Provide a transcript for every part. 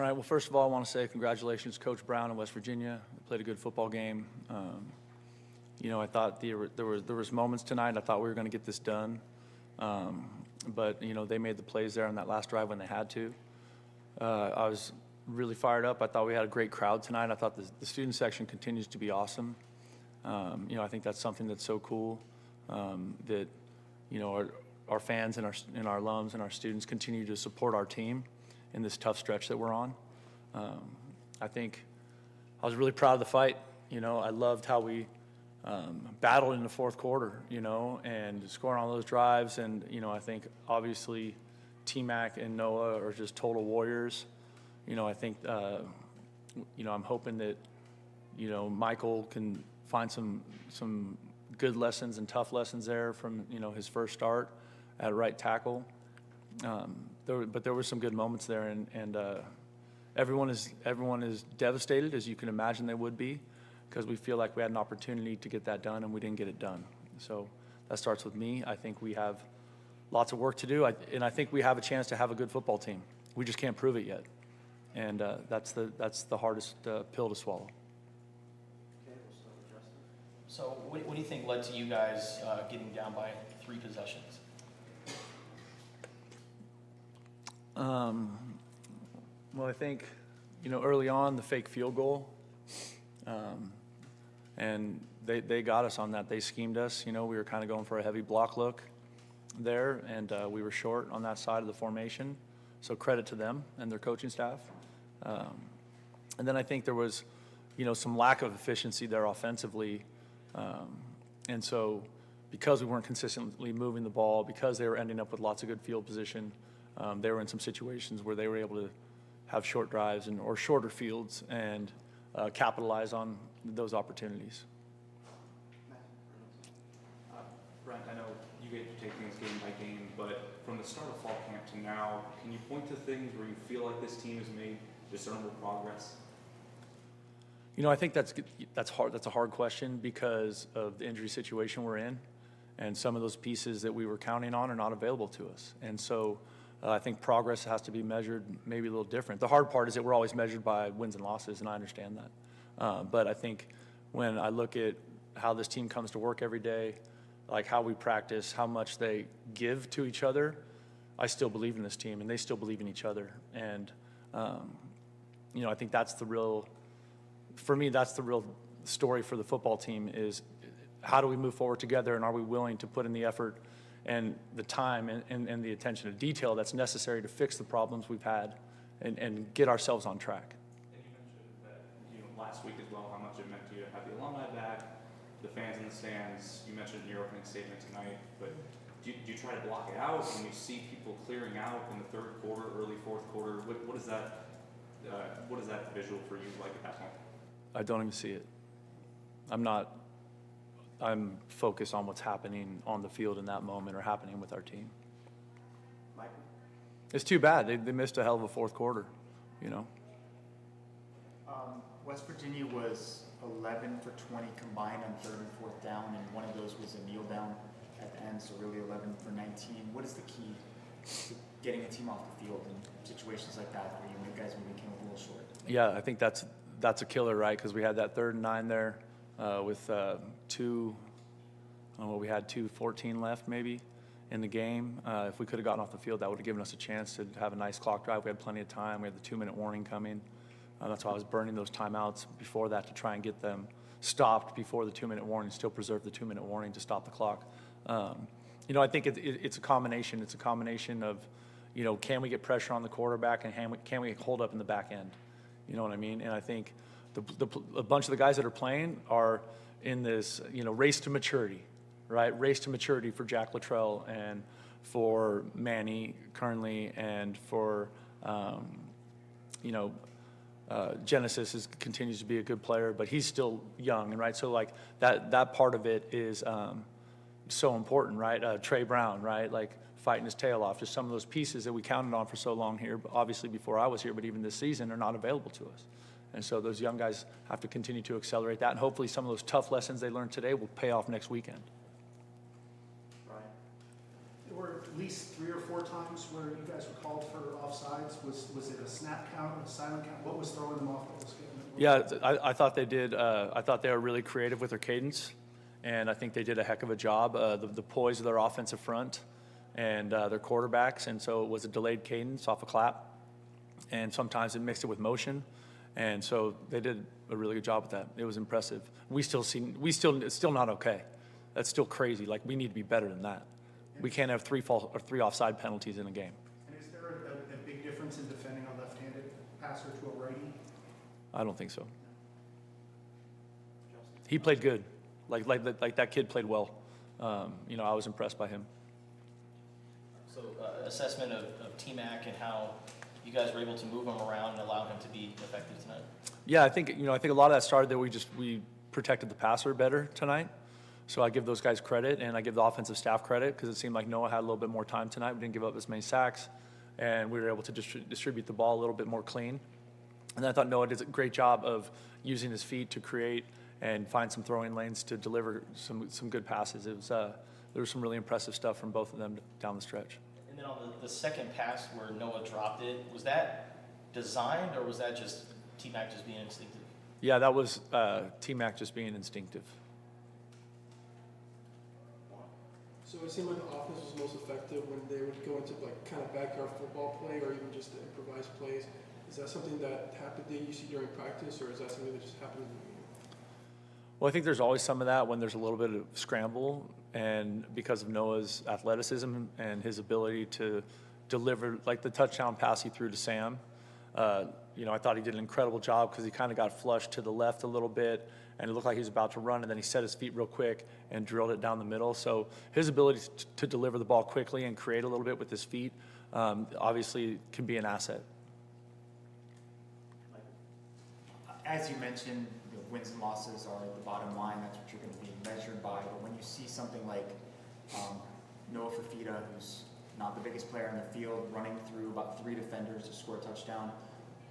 right, well, first of all, I want to say congratulations, Coach Brown in West Virginia. Played a good football game. I thought there was moments tonight I thought we were going to get this done. But they made the plays there on that last drive when they had to. I was really fired up. I thought we had a great crowd tonight. I thought the student section continues to be awesome. I think that's something that's so cool that our fans and our alums and our students continue to support our team in this tough stretch that we're on. I think I was really proud of the fight. I loved how we battled in the fourth quarter, and scoring all those drives. And, I think obviously T-Mac and Noah are just total warriors. I think, I'm hoping that, Michael can find some good lessons and tough lessons there from, his first start at right tackle. But there were some good moments there, and everyone is devastated, as you can imagine they would be, because we feel like we had an opportunity to get that done and we didn't get it done. So that starts with me. I think we have lots of work to do, and I think we have a chance to have a good football team. We just can't prove it yet, and that's the hardest pill to swallow. Okay, we'll start with Justin. So what do you think led to you guys getting down by 3 possessions? Well, I think, early on, the fake field goal, and they got us on that. They schemed us. We were kind of going for a heavy block look there, and we were short on that side of the formation. So credit to them and their coaching staff. And then I think there was, some lack of efficiency there offensively. And so because we weren't consistently moving the ball, because they were ending up with lots of good field position, they were in some situations where they were able to have short drives or shorter fields and capitalize on those opportunities. Brent, I know you get to take things game by game, but from the start of fall camp to now, can you point to things where you feel like this team has made discernible progress? I think that's hard. That's a hard question because of the injury situation we're in, and some of those pieces that we were counting on are not available to us. And so I think progress has to be measured maybe a little different. The hard part is that we're always measured by wins and losses, and I understand that. But I think when I look at how this team comes to work every day, like how we practice, how much they give to each other, I still believe in this team, and they still believe in each other. And, I think that's for me, that's the real story for the football team is how do we move forward together, and are we willing to put in the effort and the time and the attention to detail that's necessary to fix the problems we've had and get ourselves on track. And you mentioned that last week as well how much it meant to you to have the alumni back, the fans in the stands. You mentioned in your opening statement tonight, but do you try to block it out when you see people clearing out in the third quarter, early fourth quarter? What is that visual for you like at that point? I don't even see it. I'm focused on what's happening on the field in that moment or happening with our team. Michael? It's too bad. They missed a hell of a fourth quarter, West Virginia was 11 for 20 combined on 3rd and 4th down, and one of those was a kneel down at the end, so really 11 for 19. What is the key to getting a team off the field in situations like that where you guys maybe came a little short? Yeah, I think that's a killer, right? Because we had that 3rd and 9 there with we had 2:14 left maybe in the game. If we could have gotten off the field, that would have given us a chance to have a nice clock drive. We had plenty of time. We had the 2-minute warning coming. That's why I was burning those timeouts before that to try and get them stopped before the 2-minute warning, still preserve the 2-minute warning to stop the clock. I think it's a combination. It's a combination of, can we get pressure on the quarterback and can we hold up in the back end? You know what I mean? And I think a bunch of the guys that are playing are in this, race to maturity, right? Race to maturity for Jack Luttrell and for Manny currently and for, Genesis continues to be a good player, but he's still young, right? So like that part of it is so important, right? Trey Brown, right? Like fighting his tail off. Just some of those pieces that we counted on for so long here, obviously before I was here, but even this season, are not available to us. And so those young guys have to continue to accelerate that, and hopefully some of those tough lessons they learned today will pay off next weekend. Right. There were least 3 or 4 times where you guys were called for offsides. Was it a snap count, a silent count? What was throwing them off that was getting them? Yeah, I thought they did. I thought they were really creative with their cadence, and I think they did a heck of a job. The poise of their offensive front and their quarterbacks, and so it was a delayed cadence off a clap, and sometimes it mixed it with motion, and so they did a really good job with that. It was impressive. It's still not okay. That's still crazy. Like, we need to be better than that. We can't have 3 offside penalties in a game. And is there a big difference in defending a left-handed passer to a righty? I don't think so. He played good. Like that kid played well. You know, I was impressed by him. So assessment of T-Mac and how you guys were able to move him around and allow him to be effective tonight. Yeah, I think a lot of that started that we protected the passer better tonight. So I give those guys credit, and I give the offensive staff credit because it seemed like Noah had a little bit more time tonight. We didn't give up as many sacks, and we were able to distribute the ball a little bit more clean. And I thought Noah did a great job of using his feet to create and find some throwing lanes to deliver some good passes. It was there was some really impressive stuff from both of them down the stretch. And then on the second pass where Noah dropped it, was that designed or was that just T-Mac just being instinctive? Yeah, that was T-Mac just being instinctive. So it seemed like the offense was most effective when they would go into like kind of backyard football play or even just the improvised plays. Is that something that happened that you see during practice, or is that something that just happened in the game? Well, I think there's always some of that when there's a little bit of scramble, and because of Noah's athleticism and his ability to deliver, like the touchdown pass he threw to Sam. I thought he did an incredible job because he kind of got flushed to the left a little bit, and it looked like he was about to run, and then he set his feet real quick and drilled it down the middle. So his ability to deliver the ball quickly and create a little bit with his feet obviously can be an asset. As you mentioned, wins and losses are the bottom line. That's what you're going to be measured by. But when you see something like Noah Fafita, who's not the biggest player in the field, running through about 3 defenders to score a touchdown,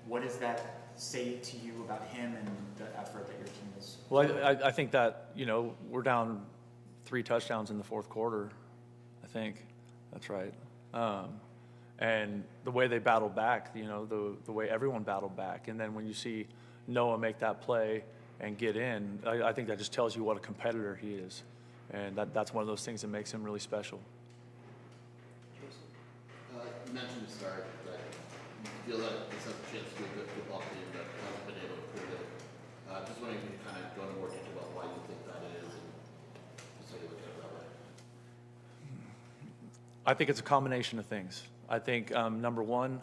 what does that say to you about him and the effort that your team is? Well, I think that, we're down 3 touchdowns in the fourth quarter, I think. That's right. And the way they battled back, the way everyone battled back. And then when you see Noah make that play and get in, I think that just tells you what a competitor he is. And that's one of those things that makes him really special. You mentioned to start that you feel that this has a chance to be a good football team that hasn't been able to prove it. Just wondering if you can kind of go into more detail about why you think that is and just how you look at it that way. I think it's a combination of things. I think, number one,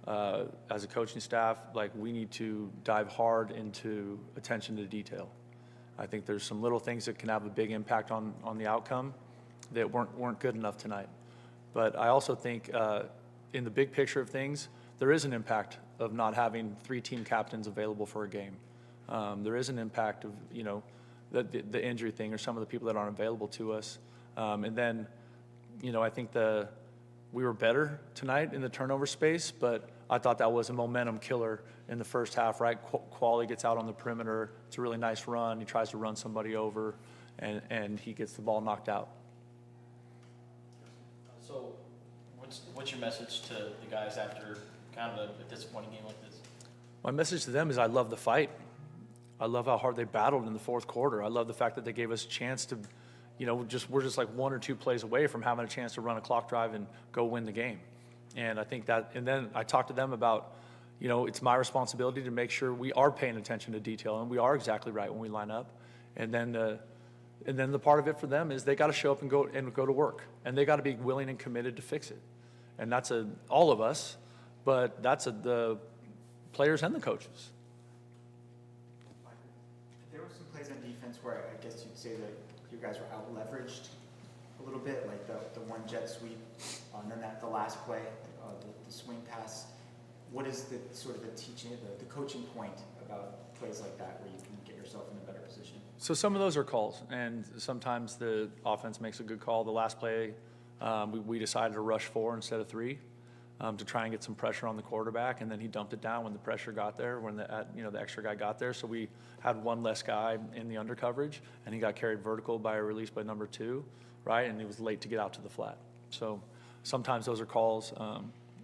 as a coaching staff, we need to dive hard into attention to detail. I think there's some little things that can have a big impact on the outcome that weren't good enough tonight. But I also think in the big picture of things, there is an impact of not having 3 team captains available for a game. There is an impact of, the injury thing or some of the people that aren't available to us. And then, I think we were better tonight in the turnover space, but I thought that was a momentum killer in the first half, right? Quali gets out on the perimeter. It's a really nice run. He tries to run somebody over, and he gets the ball knocked out. So what's your message to the guys after kind of a disappointing game like this? My message to them is I love the fight. I love how hard they battled in the fourth quarter. I love the fact that they gave us a chance to, we're just like 1 or 2 plays away from having a chance to run a clock drive and go win the game. And I think that, and then I talked to them about, it's my responsibility to make sure we are paying attention to detail and we are exactly right when we line up. And then the part of it for them is they got to show up and go to work, and they got to be willing and committed to fix it. And that's all of us, but that's the players and the coaches. There were some plays on defense where I guess you'd say that you guys were out leveraged a little bit, like the one jet sweep, and then the last play, the swing pass. What is the sort of the teaching, the coaching point about plays like that where you can get yourself in a better position? So some of those are calls, and sometimes the offense makes a good call. The last play, we decided to rush 4 instead of 3 to try and get some pressure on the quarterback, and then he dumped it down when the pressure got there, when the extra guy got there. So we had one less guy in the under coverage, and he got carried vertical by a release by number 2, right? And he was late to get out to the flat. So sometimes those are calls.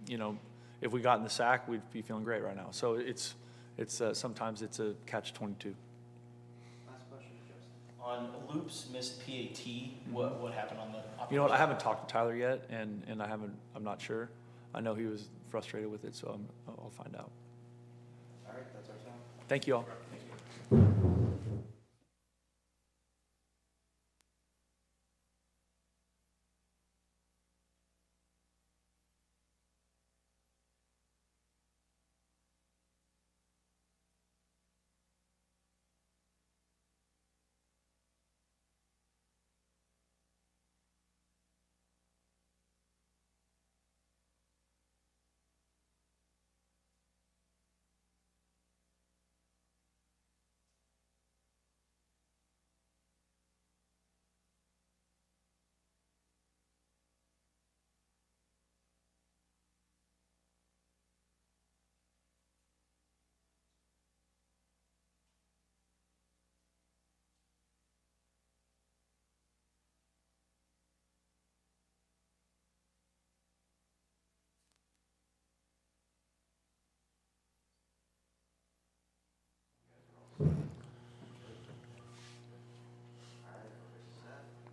You know, if we got in the sack, we'd be feeling great right now. So it's sometimes it's a catch-22. Last question, Justin. On Loop's missed PAT, what happened on the? You know what? I haven't talked to Tyler yet, and I'm not sure. I know he was frustrated with it, so I'll find out. All right, that's our time. Thank you all.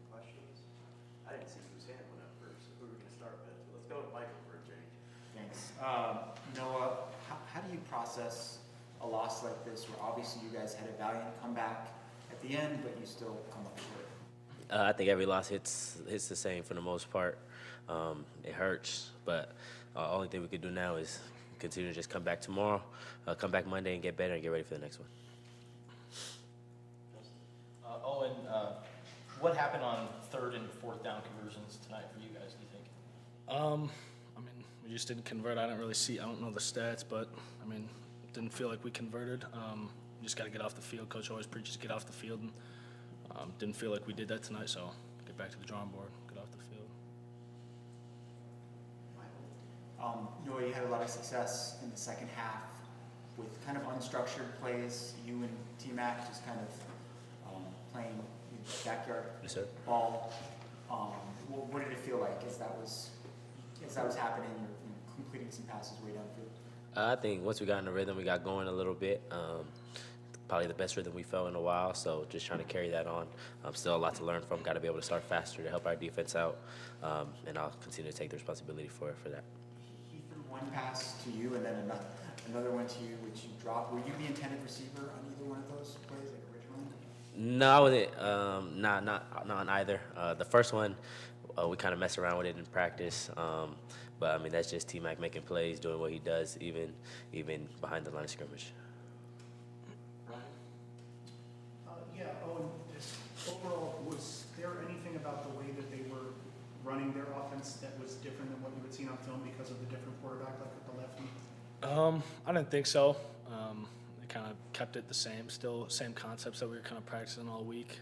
Questions? I didn't see whose hand went up first, so who are we gonna start with? Let's go with Michael for a change. Thanks. Noah, how do you process a loss like this where obviously you guys had a valiant comeback at the end, but you still come up short? I think every loss hits the same for the most part. It hurts, but only thing we could do now is continue to just come back tomorrow, come back Monday and get better and get ready for the next one. Owen, what happened on 3rd and 4th down conversions tonight for you guys, do you think? I mean, we just didn't convert. I don't know the stats, but I mean, didn't feel like we converted. Just got to get off the field. Coach always preaches get off the field, and didn't feel like we did that tonight. So get back to the drawing board, get off the field. Noah, you had a lot of success in the second half with kind of unstructured plays. You and T-Mac just kind of playing backyard Yes, sir. ball. What did it feel like as that was happening? You're completing some passes way downfield. I think once we got in the rhythm, we got going a little bit. Probably the best rhythm we felt in a while, so just trying to carry that on. Still a lot to learn from. Got to be able to start faster to help our defense out, and I'll continue to take the responsibility for that. He threw one pass to you and then another one to you, which you dropped. Were you the intended receiver on either one of those plays, like originally? No, I wasn't. Not on either. The first one, we kind of messed around with it in practice. But I mean, that's just T-Mac making plays, doing what he does, even behind the line of scrimmage. Just overall, was there anything about the way that they were running their offense that was different than what you had seen on film because of the different quarterback, like with the lefty? I didn't think so. They kind of kept it the same, still same concepts that we were kind of practicing all week.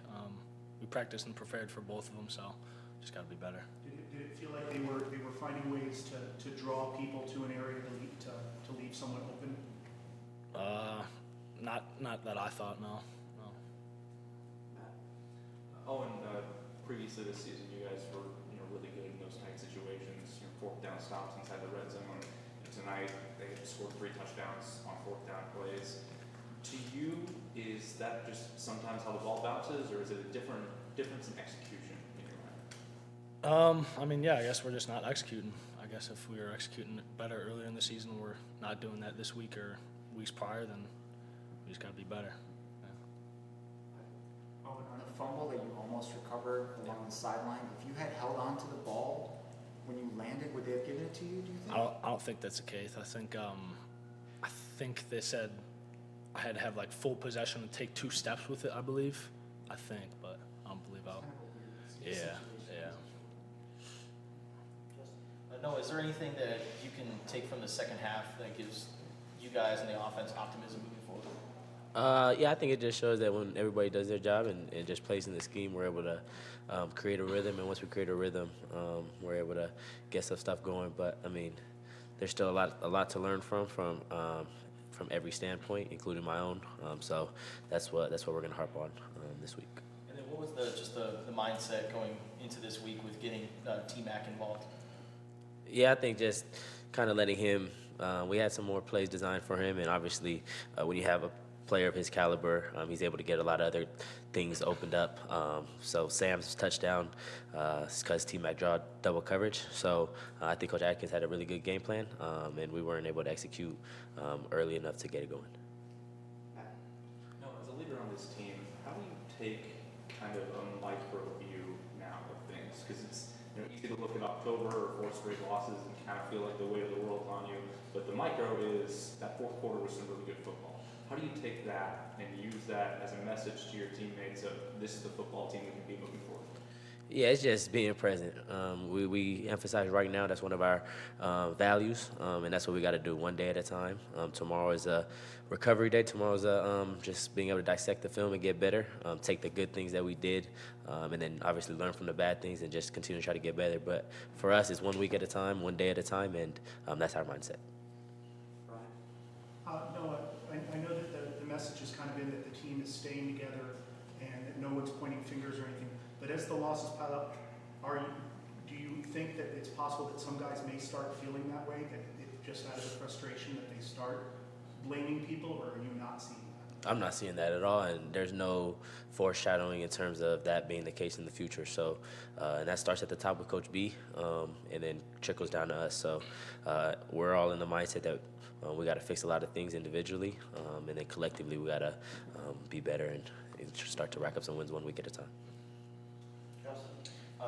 We practiced and prepared for both of them, so just got to be better. Did it feel like they were finding ways to draw people to an area to leave someone open? Not that I thought, no. Owen, previously this season, you guys were really good in those tight situations, 4th down stops inside the red zone. And tonight, they scored 3 touchdowns on 4th down plays. To you, is that just sometimes how the ball bounces, or is it a difference in execution in your mind? I mean, yeah, I guess we're just not executing. I guess if we were executing better earlier in the season, we're not doing that this week or weeks prior, then we just got to be better. Oh, and on the fumble that you almost recovered along the sideline, if you had held on to the ball when you landed, would they have given it to you, do you think? I don't think that's the case. I think they said I had to have like full possession and take 2 steps with it, I believe. I think, but I don't believe I'll. Kind of a weird Yeah, situation. yeah. No, is there anything that you can take from the second half that gives you guys and the offense optimism moving forward? Yeah, I think it just shows that when everybody does their job and just plays in the scheme, we're able to create a rhythm. And once we create a rhythm, we're able to get some stuff going. But I mean, there's still a lot to learn from every standpoint, including my own. So that's what we're going to harp on this week. And then what was the mindset going into this week with getting T-Mac involved? Yeah, I think just kind of letting him. We had some more plays designed for him, and obviously, when you have a player of his caliber, he's able to get a lot of other things opened up. So Sam's touchdown, because T-Mac draw double coverage. So I think Coach Atkins had a really good game plan, and we weren't able to execute early enough to get it going. No, as a leader on this team, how do you take kind of a micro view now of things? Because it's easy to look at October or 4 straight losses and kind of feel like the weight of the world's on you. But the micro is that fourth quarter was some really good football. How do you take that and use that as a message to your teammates of this is the football team we can be moving forward? Yeah, it's just being present. We emphasize right now that's one of our values, and that's what we got to do one day at a time. Tomorrow is a recovery day. Tomorrow is just being able to dissect the film and get better, take the good things that we did, and then obviously learn from the bad things and just continue to try to get better. But for us, it's 1 week at a time, 1 day at a time, and that's our mindset. Noah, I know that the message has kind of been that the team is staying together and that no one's pointing fingers or anything. But as the losses pile up, do you think that it's possible that some guys may start feeling that way, that it just out of the frustration that they start blaming people, or are you not seeing that? I'm not seeing that at all, and there's no foreshadowing in terms of that being the case in the future. So, and that starts at the top with Coach B, and then trickles down to us. So, we're all in the mindset that we got to fix a lot of things individually, and then collectively we got to be better and start to rack up some wins 1 week at a time.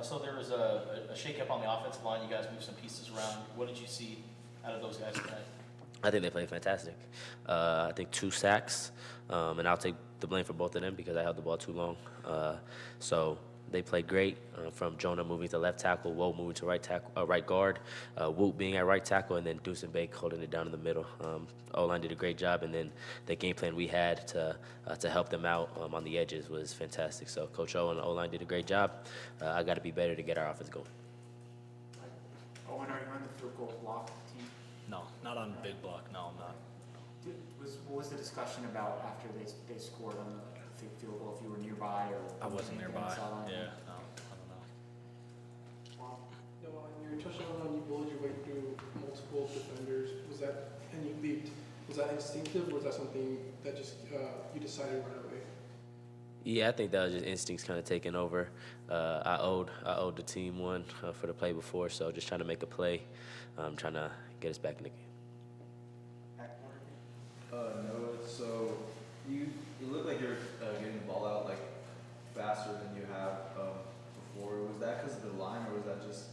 So there was a shakeup on the offensive line. You guys moved some pieces around. What did you see out of those guys tonight? I think they played fantastic. I think 2 sacks, and I'll take the blame for both of them because I held the ball too long. So they played great, from Jonah moving to left tackle, Woe moving to right guard, Woot being at right tackle, and then Deuce and Bake holding it down in the middle. O-line did a great job, and then the game plan we had to help them out on the edges was fantastic. So Coach O and the O-line did a great job. I got to be better to get our offense going. Owen, are you on the field goal block team? No, not on big block. No, I'm not. What was the discussion about after they scored on the field goal, if you were nearby or? I wasn't nearby. sideline? Yeah, no, I don't know. Noah, on your touchdown, you bullied your way through multiple defenders. Was that, and you leaped, was that instinctive, or was that something that just you decided right away? Yeah, I think that was just instincts kind of taking over. I owed the team one for the play before, so just trying to make a play, trying to get us back in the game. Noah, so you look like you're getting the ball out like faster than you have before. Was that because of the line, or was that just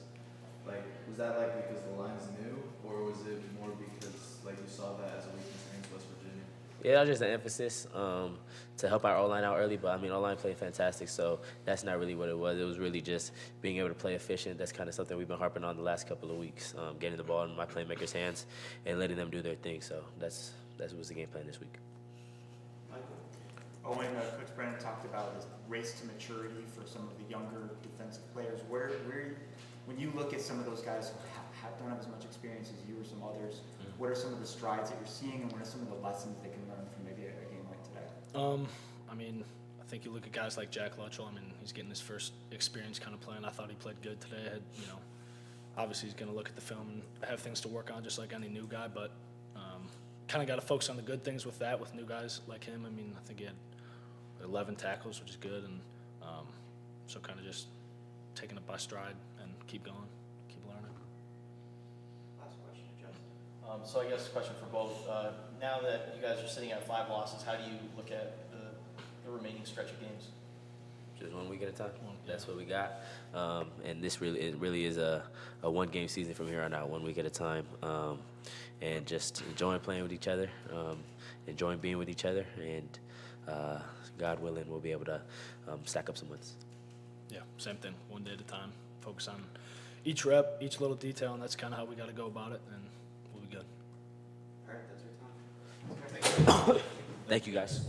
was that because the line's new, or was it more because you saw that as a weakness against West Virginia? Yeah, that was just an emphasis to help our O-line out early, but I mean, O-line played fantastic, so that's not really what it was. It was really just being able to play efficient. That's kind of something we've been harping on the last couple of weeks, getting the ball in my playmakers' hands and letting them do their thing. So that was the game plan this week. Owen, Coach Brennan talked about this race to maturity for some of the younger defensive players. Where when you look at some of those guys who don't have as much experience as you or some others, what are some of the strides that you're seeing, and what are some of the lessons they can learn from maybe a game like today? I mean, I think you look at guys like Jack Luttrell. I mean, he's getting his first experience kind of playing. I thought he played good today. Obviously he's going to look at the film and have things to work on, just like any new guy. But kind of got to focus on the good things with new guys like him. I mean, I think he had 11 tackles, which is good, and so kind of just taking it by stride and keep going, keep learning. Last question, Justin. So I guess a question for both. Now that you guys are sitting at 5 losses, how do you look at the remaining stretch of games? Just 1 week at a time. That's what we got, and it really is a 1-game season from here on out, 1 week at a time, and just enjoying playing with each other, enjoying being with each other, and God willing, we'll be able to stack up some wins. Yeah, same thing, 1 day at a time. Focus on each rep, each little detail, and that's kind of how we got to go about it, and we'll be good. All right, that's your time. Thank you, guys.